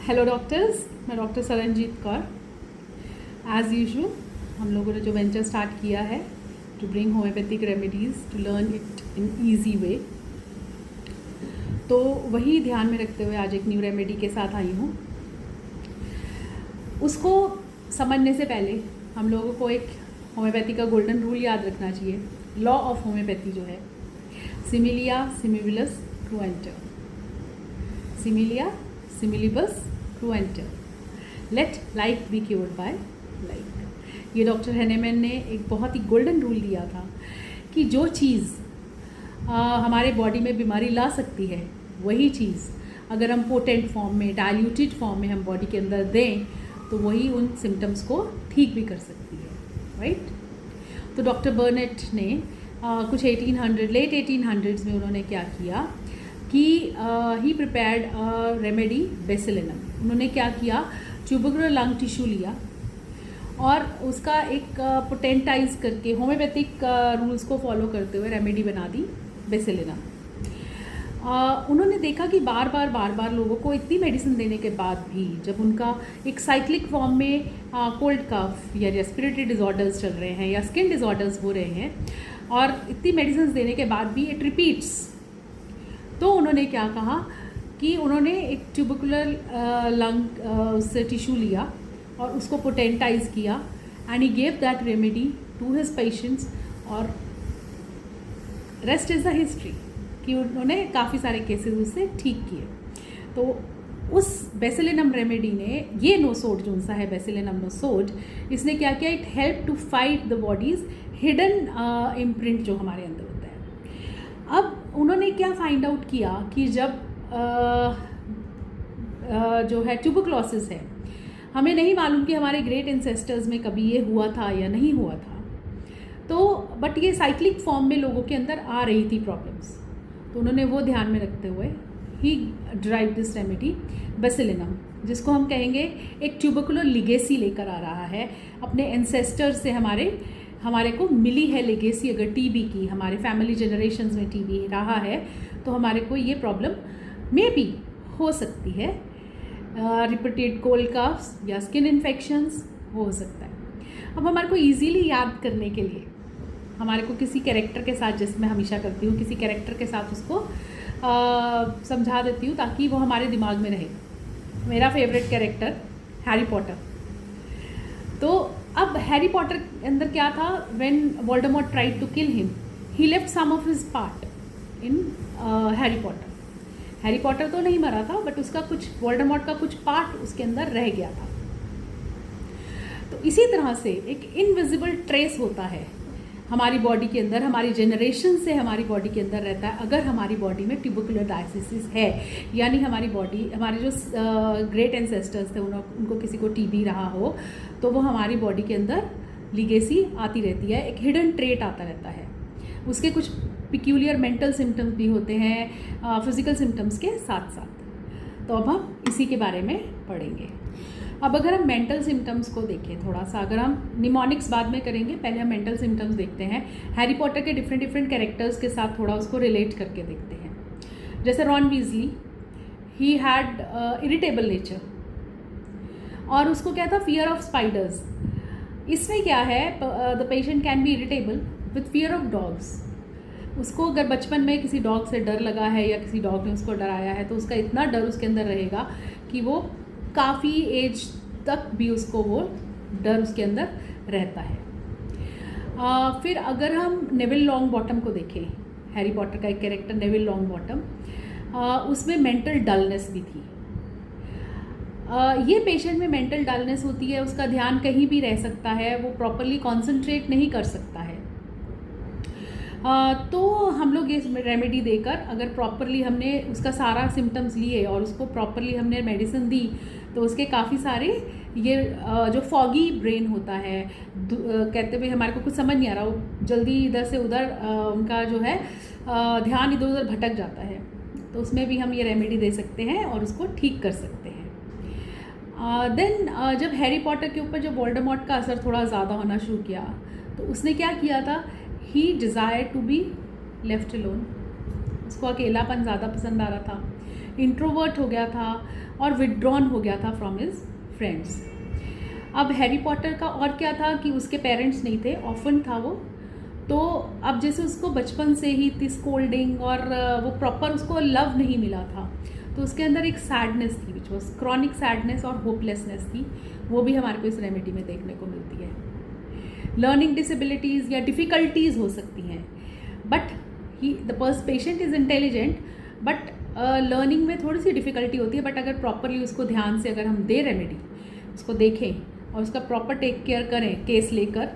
Hello doctors, मैं doctor Saranjit Kaur. As usual हम लोगों ने जो वेंचर स्टार्ट किया है to bring homeopathic remedies to learn it in easy way, तो वही ध्यान में रखते हुए आज एक न्यू रेमेडी के साथ आई हूँ। उसको समझने से पहले हम लोगों को एक होम्योपैथी का गोल्डन रूल याद रखना चाहिए। लॉ ऑफ होम्योपैथी जो है, सिमिलिया सिमिबिलस क्रुएंटर, सिमिलिया सिमिलिबस क्रुएंटर, let like be cured by like. ये डॉक्टर हेनेमैन ने एक बहुत ही गोल्डन रूल दिया था कि जो चीज़ हमारे बॉडी में बीमारी ला सकती है, वही चीज़ अगर हम पोटेंट फॉर्म में, डाइल्यूटेड फॉर्म में हम बॉडी के अंदर दें तो वही उन सिम्टम्स को ठीक भी कर सकती है, राइट। तो डॉक्टर बर्नेट ने कुछ लेट 1800s में उन्होंने क्या किया कि ही प्रिपेयर्ड रेमेडी बेसिलिनम। उन्होंने क्या किया, ट्यूबरकुलर लंग टिश्यू लिया और उसका एक पोटेंटाइज करके होम्योपैथिक रूल्स को फॉलो करते हुए रेमेडी बना दी बेसिलिनम। उन्होंने देखा कि बार बार लोगों को इतनी मेडिसिन देने के बाद भी जब उनका एक साइक्लिक फॉर्म में कोल्ड कफ या रेस्पिरेटरी डिसऑर्डर्स चल रहे हैं या स्किन डिसऑर्डर्स हो रहे हैं और इतनी मेडिसिन देने के बाद भी इट रिपीट्स, तो उन्होंने क्या कहा कि उन्होंने एक ट्यूबरकुलर लंग उससे टिश्यू लिया और उसको पोटेंटाइज किया and he gave that remedy to his patients और रेस्ट इज़ द हिस्ट्री कि उन्होंने काफ़ी सारे केसेस उससे ठीक किए। तो उस बेसिलिनम रेमेडी ने, ये नोसोड जो सा है बेसिलिनम नोसोड, इसने क्या किया, it help to fight the body's hidden imprint जो हमारे अंदर होता है। अब उन्होंने क्या फाइंड आउट किया कि जब जो है ट्यूबरकुलोसिस है, हमें नहीं मालूम कि हमारे ग्रेट एंसेस्टर्स में कभी ये हुआ था या नहीं हुआ था, तो बट ये साइक्लिक फॉर्म में लोगों के अंदर आ रही थी प्रॉब्लम्स, तो उन्होंने वो ध्यान में रखते हुए ही ड्राइव दिस रेमेडी बेसिलिनम, जिसको हम कहेंगे एक ट्यूबरकुलर लिगेसी लेकर आ रहा है अपने एंसेस्टर से। हमारे को मिली है लेगेसी, अगर टीबी की, हमारे फैमिली जनरेशन्स में टीबी रहा है तो हमारे को ये प्रॉब्लम मे बी हो सकती है। रिपीटेड कोल्ड कफ्स या स्किन इन्फेक्शंस हो सकता है। अब हमारे को ईजीली याद करने के लिए हमारे को किसी कैरेक्टर के साथ, जैसे मैं हमेशा करती हूँ, किसी कैरेक्टर के साथ उसको समझा देती हूँ ताकि वो हमारे दिमाग में रहे। मेरा फेवरेट कैरेक्टर हैरी पॉटर। तो अब हैरी पॉटर के अंदर क्या था, when Voldemort tried to kill him, he left some of his part in Harry Potter. Harry Potter तो नहीं मरा था, बट उसका कुछ, वोल्डेमॉर्ट का कुछ पार्ट उसके अंदर रह गया था। तो इसी तरह से एक इनविजिबल ट्रेस होता है हमारी बॉडी के अंदर, हमारी जनरेशन से हमारी बॉडी के अंदर रहता है। अगर हमारी बॉडी में ट्यूबरकुलर डायसिस है, यानी हमारी बॉडी, हमारे जो ग्रेट एंसेस्टर्स थे उनको किसी को टीबी रहा हो, तो वो हमारी बॉडी के अंदर लीगेसी आती रहती है, एक हिडन ट्रेट आता रहता है। उसके कुछ पिक्यूलियर मेंटल सिम्टम्स भी होते हैं फिजिकल सिम्टम्स के साथ साथ। तो अब हम इसी के बारे में पढ़ेंगे। अब अगर हम मेंटल सिम्टम्स को देखें थोड़ा सा, अगर हम निमोनिक्स बाद में करेंगे, पहले हम मेंटल सिम्टम्स देखते हैं। हैरी पॉटर के डिफरेंट कैरेक्टर्स के साथ थोड़ा उसको रिलेट करके देखते हैं। जैसे Ron Weasley, he had irritable nature और उसको क्या था, फियर ऑफ स्पाइडर्स। इसमें क्या है, the patient can be irritable with fear of dogs. उसको अगर बचपन में किसी डॉग से डर लगा है या किसी डॉग ने उसको डराया है, तो उसका इतना डर उसके अंदर रहेगा कि वो काफ़ी एज तक भी उसको वो डर उसके अंदर रहता है। फिर अगर हम नेविल लॉन्ग बॉटम को देखें, हैरी पॉटर का एक कैरेक्टर नेविल लॉन्ग बॉटम, उसमें मेंटल डलनेस भी थी। ये पेशेंट में मेंटल डलनेस होती है, उसका ध्यान कहीं भी रह सकता है, वो प्रॉपरली कॉन्सेंट्रेट नहीं कर सकता है। तो हम लोग ये रेमेडी देकर, अगर प्रॉपरली हमने उसका सारा सिम्टम्स लिए और उसको प्रॉपरली हमने मेडिसिन दी, तो उसके काफ़ी सारे ये जो फॉगी ब्रेन होता है, कहते हुए हमारे को कुछ समझ नहीं आ रहा, वो जल्दी इधर से उधर उनका जो है ध्यान इधर उधर भटक जाता है, तो उसमें भी हम ये रेमेडी दे सकते हैं और उसको ठीक कर सकते हैं। देन जब हैरी पॉटर के ऊपर जब वोल्डेमॉर्ट का असर थोड़ा ज़्यादा होना शुरू किया, तो उसने क्या किया था, he desire to be left alone. उसको अकेलापन ज़्यादा पसंद आ रहा था इंट्रोवर्ट हो गया था और विदड्रॉन हो गया था फ्रॉम हिज फ्रेंड्स। अब हैरी पॉटर का और क्या था कि उसके पेरेंट्स नहीं थे, ऑर्फन था वो। तो अब जैसे उसको बचपन से ही इतनी स्कोल्डिंग और वो प्रॉपर उसको लव नहीं मिला था, तो उसके अंदर एक सैडनेस थी विच वॉज क्रॉनिक सैडनेस और होपलेसनेस थी। वो भी हमारे को इस रेमेडी में देखने को मिलती है। लर्निंग डिसेबिलिटीज़ या डिफ़िकल्टीज़ हो सकती हैं, but the patient is intelligent, but learning में थोड़ी सी डिफ़िकल्टी होती है। बट अगर प्रॉपरली उसको ध्यान से अगर हम दे रेमेडी, उसको देखें और उसका प्रॉपर टेक केयर करें केस लेकर,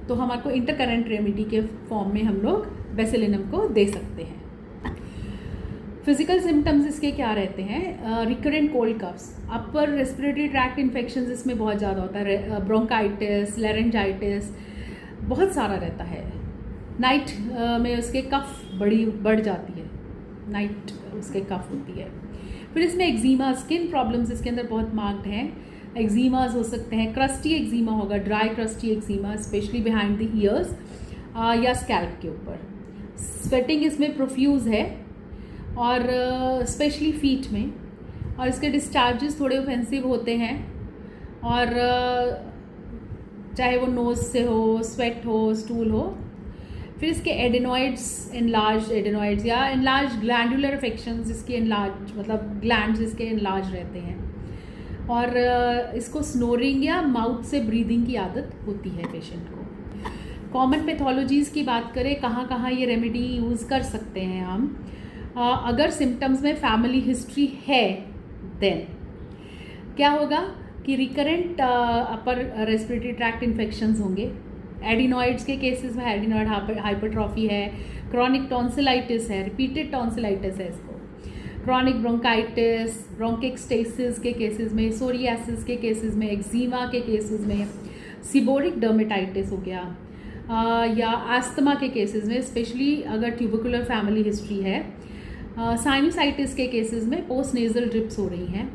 तो हमारे को इंटरकरेंट रेमेडी के फॉर्म में हम लोग बेसिलिनम को दे सकते हैं। फिजिकल सिम्टम्स इसके क्या रहते हैं? रिकरेंट कोल्ड कफ्स, अपर रेस्पिरेटरी ट्रैक्ट इन्फेक्शंस इसमें बहुत ज़्यादा होता है, ब्रोंकाइटिस, लेरेंजाइटिस बहुत सारा रहता है। नाइट में उसके कफ बढ़ जाती है, नाइट उसके कफ होती है। फिर इसमें एक्जीमा, स्किन प्रॉब्लम्स इसके अंदर बहुत मार्क्ड हैं। एक्जीमाज हो सकते हैं, क्रस्टी एक्जीमा होगा, dry crusty eczema specially behind the years या स्कैल्प के ऊपर। स्वेटिंग इसमें प्रोफ्यूज है और स्पेशली फीट में, और इसके डिस्चार्जेस थोड़े ऑफेंसिव होते हैं, और चाहे वो नोज़ से हो, स्वेट हो, स्टूल हो। फिर इसके एडेनॉइड्स, एनलार्ज एडेनॉइड्स या एनलार्ज ग्लैंडुलर अफेक्शंस, इसके एनलार्ज मतलब ग्लैंड्स इसके एनलार्ज रहते हैं, और इसको स्नोरिंग या माउथ से ब्रीदिंग की आदत होती है पेशेंट को। कॉमन पैथोलॉजीज़ की बात करें, कहाँ कहाँ ये रेमेडी यूज़ कर सकते हैं हम? अगर सिम्टम्स में फैमिली हिस्ट्री है, देन क्या होगा कि रिकरेंट अपर रेस्पिरेटरी ट्रैक्ट इन्फेक्शंस होंगे। एडिनॉइड्स के केसेस में एडिनॉइड हाइपरट्रॉफी है, क्रॉनिक टॉन्सिलाइटिस है, रिपीटेड टॉन्सिलाइटिस है इसको, क्रॉनिक ब्रोंकाइटिस, ब्रोंकिक के केसेस में, सोरियासिस के केसेस में, एक्जीमा के केसेस में, सिबोरिक डर्मेटाइटिस हो गया, या आस्थमा के केसेस में, स्पेशली अगर ट्यूबरकुलर फैमिली हिस्ट्री है। साइनोसाइटिस के केसेस में पोस्ट नेजल ड्रिप्स हो रही हैं।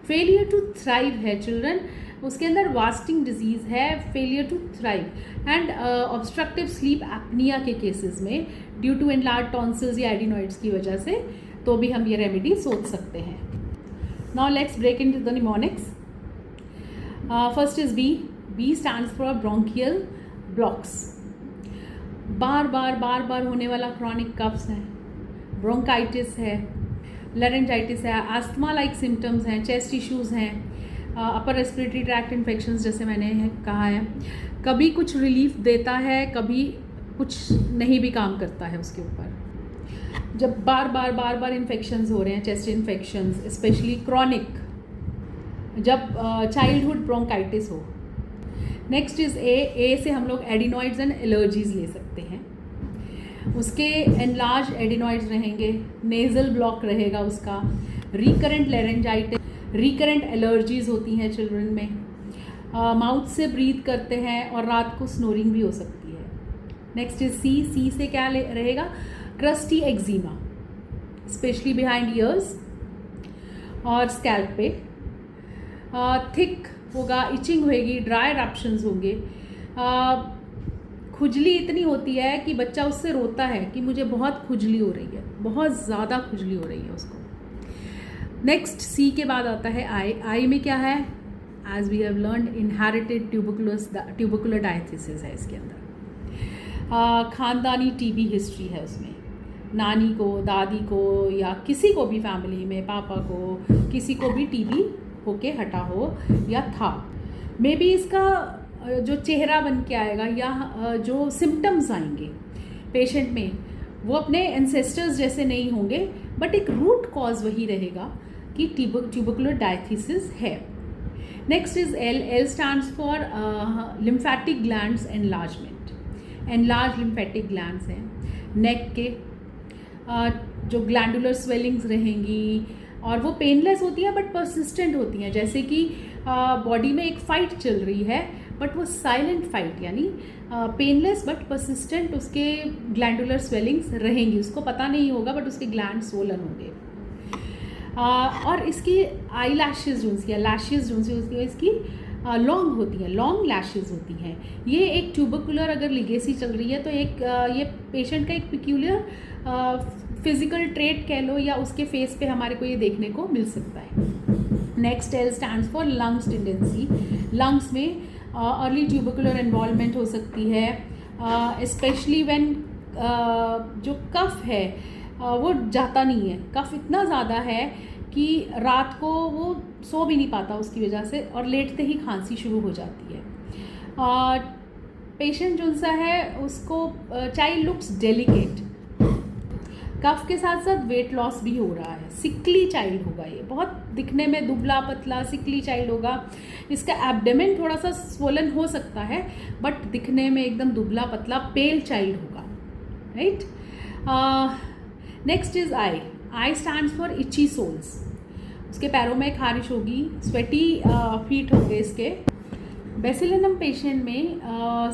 फेलियर टू थ्राइव है चिल्ड्रन, उसके अंदर वास्टिंग डिजीज़ है, failure to thrive. And obstructive sleep apnea के केसेस में ड्यू टू एनलार्ज टॉन्सिल्स या एडिनॉइड्स की वजह से, तो भी हम ये रेमेडी सोच सकते हैं। Now let's break into the mnemonics. First is B. B stands for bronchial blocks, बार बार होने वाला क्रॉनिक कफ्स है, ब्रोंकाइटिस है, लेरेंजाइटिस है, आस्थमा लाइक सिम्टम्स हैं, चेस्ट इश्यूज़ हैं, अपर रेस्पिरेटरी ट्रैक्ट इन्फेक्शंस जैसे मैंने कहा है। कभी कुछ रिलीफ देता है, कभी कुछ नहीं भी काम करता है उसके ऊपर। जब बार इन्फेक्शंस हो रहे हैं, चेस्ट इन्फेक्शंस स्पेशली क्रॉनिक, जब चाइल्डहुड ब्रोंकाइटिस हो। नेक्स्ट इज़ ए से हम लोग एडिनॉइड्स एंड एलर्जीज ले सकते हैं। उसके एनलार्ज एडिनॉइड्स रहेंगे, नेज़ल ब्लॉक रहेगा उसका, रिकरेंट लेरेंजाइटिस, रिकरेंट एलर्जीज होती हैं चिल्ड्रन में, माउथ से ब्रीथ करते हैं और रात को स्नोरिंग भी हो सकती है। नेक्स्ट इज सी से क्या रहेगा? Crusty eczema specially behind years और स्कैल्प पे, थिक होगा, इचिंग होएगी, ड्राई रप्शंस होंगे, खुजली इतनी होती है कि बच्चा उससे रोता है कि मुझे बहुत खुजली हो रही है, बहुत ज़्यादा खुजली हो रही है उसको। नेक्स्ट सी के बाद आता है आई में क्या है? As we have learn inherited tubercular diathesis है इसके अंदर। खानदानी टीबी हिस्ट्री है उसमें, नानी को, दादी को या किसी को भी फैमिली में, पापा को, किसी को भी टीबी होके हटा हो या था। मे बी इसका जो चेहरा बन के आएगा या जो सिम्टम्स आएंगे पेशेंट में वो अपने एंसेस्टर्स जैसे नहीं होंगे, बट एक रूट कॉज वही रहेगा कि ट्यूबरकुलर डायथिसिस है। Next is L stands for lymphatic glands enlargement. Enlarge lymphatic glands हैं नेक के, जो ग्लैंडुलर स्वेलिंग्स रहेंगी और वो पेनलेस होती हैं बट परसिस्टेंट होती हैं। जैसे कि बॉडी में एक फाइट चल रही है बट वो साइलेंट फाइट, यानी पेनलेस बट परसिस्टेंट उसके ग्लैंडुलर स्वेलिंग्स रहेंगी, उसको पता नहीं होगा बट उसके ग्लैंड स्वोलन होंगे। और इसकी आई लैशेज जो सी, लैशेज जो सी इसकी लॉन्ग होती हैं, लॉन्ग लैशेज होती हैं। ये एक ट्यूबरकुलर अगर लिगेसी चल रही है तो एक ये पेशेंट का एक पिक्यूलियर फिजिकल ट्रेट कह लो या उसके फेस पे हमारे को ये देखने को मिल सकता है। Next L stands for lungs tendency. Lungs में अर्ली ट्यूबरकुलर इन्वॉल्वमेंट हो सकती है, स्पेशली व्हेन जो कफ है वो जाता नहीं है। कफ इतना ज़्यादा है कि रात को वो सो भी नहीं पाता उसकी वजह से, और लेटते ही खांसी शुरू हो जाती है। पेशेंट जो सा है उसको चाइल्ड लुक्स डेलिकेट, कफ के साथ साथ वेट लॉस भी हो रहा है, सिकली चाइल्ड होगा, ये बहुत दिखने में दुबला पतला सिकली चाइल्ड होगा। इसका एब्डोमेन थोड़ा सा स्वोलन हो सकता है, बट दिखने में एकदम दुबला पतला पेल चाइल्ड होगा, right. Next is I. I stands for itchy soles. उसके पैरों में खारिश होगी, स्वेटी फीट होंगे इसके। बेसिलिनम पेशेंट में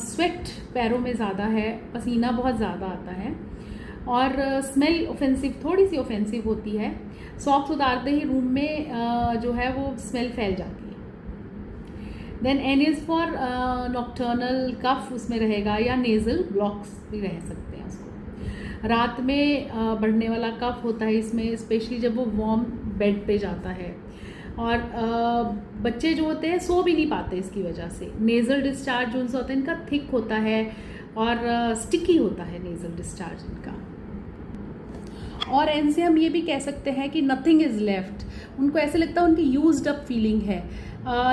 स्वेट पैरों में ज़्यादा है, पसीना बहुत ज़्यादा आता है, और स्मेल ऑफेंसिव, थोड़ी सी ऑफेंसिव होती है। सॉक्स उतारते ही रूम में जो है वो स्मेल फैल जाती है। Then N is for nocturnal cough उसमें रहेगा, या नेज़ल ब्लॉक्स भी रह सकते हैं उसको। रात में बढ़ने वाला कफ होता है इसमें, स्पेशली जब वो वार्म बेड पे जाता है, और बच्चे जो होते हैं सो भी नहीं पाते इसकी वजह से। नेज़ल डिस्चार्ज जो उनसे होता है इनका थिक होता है और स्टिकी होता है नेज़ल डिस्चार्ज इनका। और इनसे हम ये भी कह सकते हैं कि नथिंग इज़ लेफ्ट, उनको ऐसे लगता है उनकी यूज्ड अप फीलिंग है,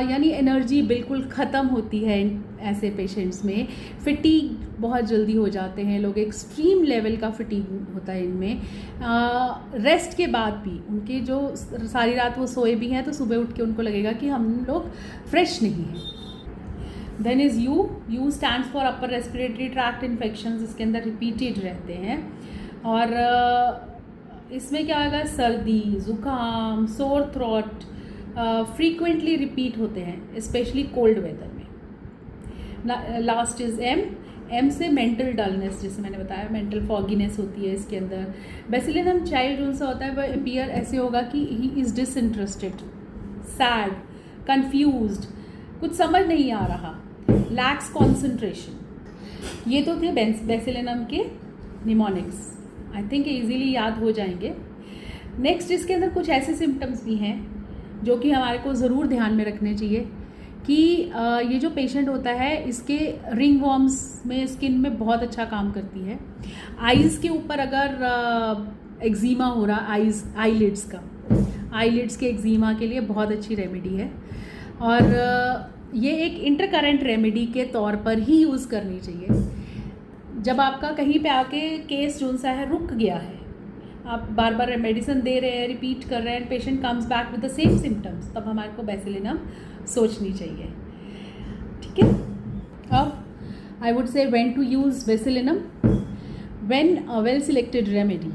यानी एनर्जी बिल्कुल ख़त्म होती है ऐसे पेशेंट्स में। फिटीग बहुत जल्दी हो जाते हैं लोग, एक्सट्रीम लेवल का फिटीग होता है इनमें। रेस्ट के बाद भी उनके जो सारी रात वो सोए भी हैं तो सुबह उठ के उनको लगेगा कि हम लोग फ्रेश नहीं हैं। Then is U. U stands for upper respiratory tract infections, इसके अंदर रिपीटेड रहते हैं, और इसमें क्या होगा, सर्दी, ज़ुकाम, सोर थ्रोट फ्रीक्वेंटली रिपीट होते हैं, स्पेशली कोल्ड वेदर में। Last is M. एम से मेंटल डलनेस, जैसे मैंने बताया मेंटल फॉगीनेस होती है इसके अंदर। बेसिलिनम चाइल्ड जो सा होता है वह अपीयर ऐसे होगा कि he is disinterested, sad, confused, कुछ समझ नहीं आ रहा, लैक्स कॉन्सेंट्रेशन। ये तो थे बेसिलिनम के निमोनिक्स, आई थिंक इजीली याद हो जाएंगे। नेक्स्ट इसके अंदर कुछ ऐसे सिम्टम्स भी हैं जो कि हमारे को ज़रूर ध्यान में रखने चाहिए कि ये जो पेशेंट होता है इसके रिंग वॉर्म्स में स्किन में बहुत अच्छा काम करती है। आईज़ के ऊपर अगर एक्जीमा हो रहा, आईलिड्स का, आईलिड्स के एक्जीमा के लिए बहुत अच्छी रेमेडी है, और ये एक इंटरकरेंट रेमेडी के तौर पर ही यूज़ करनी चाहिए। जब आपका कहीं पे आके केस जो सा है रुक गया है, आप बार बार मेडिसिन दे रहे हैं, रिपीट कर रहे हैं, patient comes back with the same symptoms, तब हमारे को बेसिलिनम सोचनी चाहिए, ठीक है। अब I would say when to use bacillinum, when a well selected remedy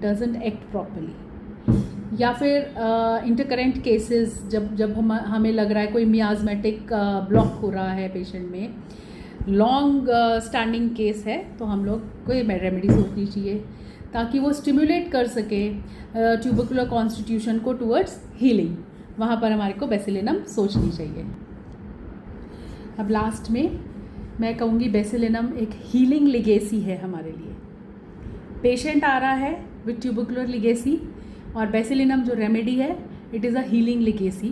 doesn't act properly, या फिर इंटरकरेंट केसेस जब हमें लग रहा है कोई मियाज़मेटिक ब्लॉक हो रहा है पेशेंट में, लॉन्ग स्टैंडिंग केस है, तो हम लोग को ये रेमेडी सोचनी चाहिए ताकि वो स्टिमुलेट कर सके ट्यूबरकुलर कॉन्स्टिट्यूशन को टुवर्ड्स हीलिंग। वहाँ पर हमारे को बेसिलिनम सोचनी चाहिए। अब लास्ट में मैं कहूँगी बेसिलिनम एक हीलिंग लिगेसी है हमारे लिए। पेशेंट आ रहा है विथ ट्यूबरकुलर लिगेसी, और बेसिलिनम जो रेमेडी है it is a healing legacy.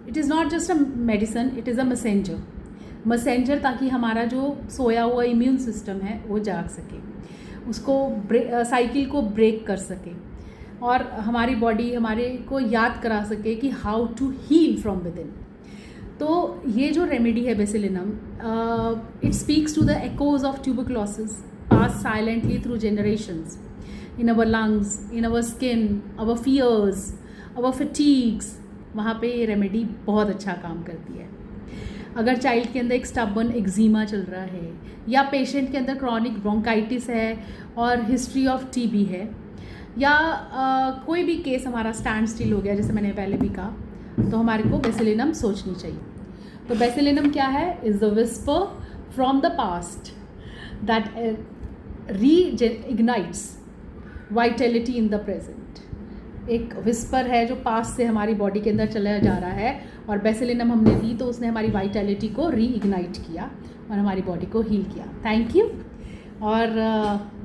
It is not just a medicine, it is a messenger, ताकि हमारा जो सोया हुआ इम्यून सिस्टम है वो जाग सके, उसको साइकिल को ब्रेक कर सके, और हमारी बॉडी हमारे को याद करा सके कि how to heal from within. तो ये जो रेमेडी है bacillinum, it speaks to the echoes of tuberculosis passed silently through generations in our lungs, in our skin, our fears, our fatigues. वहाँ पे ये रेमेडी बहुत अच्छा काम करती है। अगर चाइल्ड के अंदर एक स्टबर्न एक्जीमा चल रहा है, या पेशेंट के अंदर क्रॉनिक ब्रोंकाइटिस है और हिस्ट्री ऑफ टीबी है, या कोई भी केस हमारा स्टैंड स्टिल हो गया जैसे मैंने पहले भी कहा, तो हमारे को बेसिलिनम सोचनी चाहिए। तो बेसिलिनम क्या है? Is the whisper from the past that reignites vitality in the present. एक विस्पर है जो पास्ट से हमारी बॉडी के अंदर चला जा रहा है, और बेसिलिनम हमने दी तो उसने हमारी वाइटैलिटी को री-इग्नाइट किया और हमारी बॉडी को हील किया। Thank you. और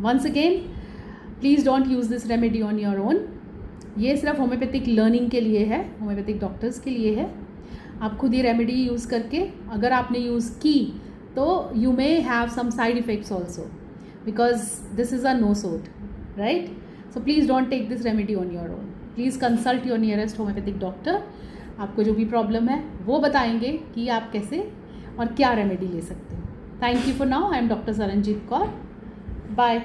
once again please don't use this remedy on your own. ये सिर्फ होम्योपैथिक लर्निंग के लिए है, होम्योपैथिक डॉक्टर्स के लिए है। आप खुद ये रेमेडी यूज़ करके अगर आपने यूज़ की तो you may have some side effects also, because this is a nosode, right? So please don't take this remedy on your own. Please consult your nearest homeopathic doctor. आपको जो भी problem है वो बताएंगे कि आप कैसे और क्या रेमेडी ले सकते हो। Thank you for now. I am doctor Saranjit Kaur. Bye.